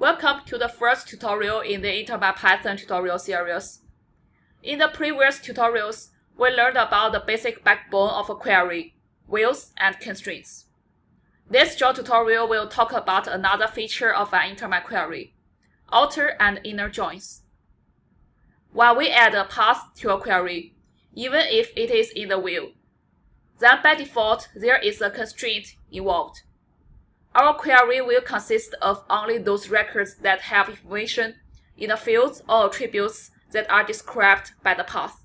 Welcome to the first tutorial in the InterMine Python tutorial series. In the previous tutorials, we learned about the basic backbone of a query, views, and constraints. This short tutorial will talk about another feature of an InterMine query, outer and inner joins. When we add a path to a query, even if it is in the view, then by default there is a constraint involved. Our query will consist of only those records that have information in the fields or attributes that are described by the path.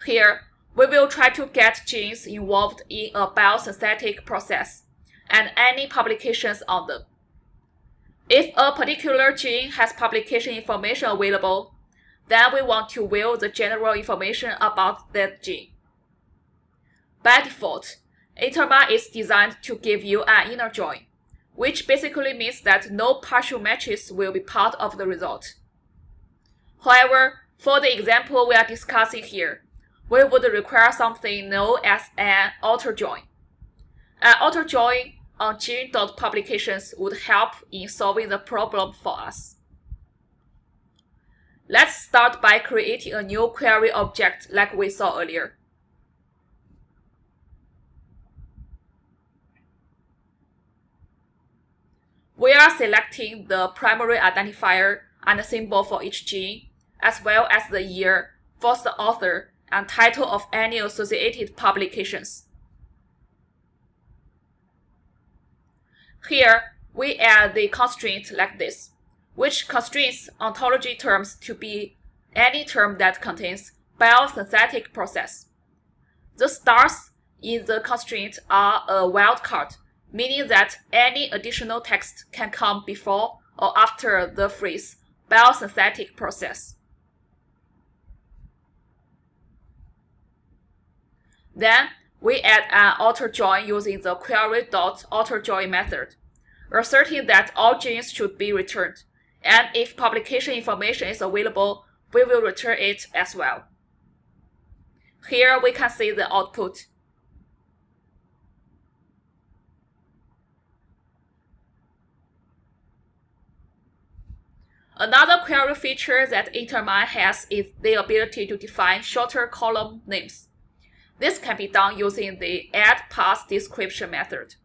Here, we will try to get genes involved in a biosynthetic process and any publications on them. If a particular gene has publication information available, then we want to view the general information about that gene. By default, InterMine is designed to give you an inner join, which basically means that no partial matches will be part of the result. However, for the example we are discussing here, we would require something known as an outer join. An outer join on gene.publications would help in solving the problem for us. Let's start by creating a new query object like we saw earlier. We are selecting the primary identifier and the symbol for each gene, as well as the year, first author, and title of any associated publications. Here, we add the constraint like this, which constrains ontology terms to be any term that contains biosynthetic process. The stars in the constraint are a wildcard, meaning that any additional text can come before or after the phrase biosynthetic process. Then, we add an outer join using the query.outerJoin method, asserting that all genes should be returned, and if publication information is available, we will return it as well. Here we can see the output. Another query feature that InterMine has is the ability to define shorter column names. This can be done using the add path description method.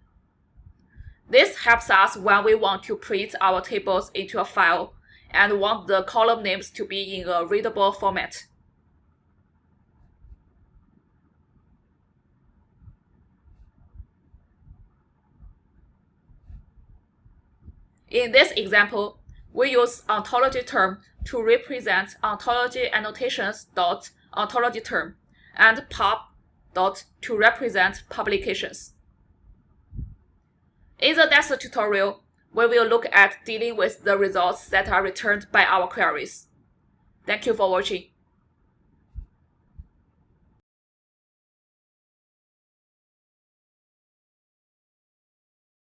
This helps us when we want to print our tables into a file and want the column names to be in a readable format. In this example, we use ontology term to represent ontology annotations.ontology term and pub to represent publications. In the next tutorial, we will look at dealing with the results that are returned by our queries. Thank you for watching.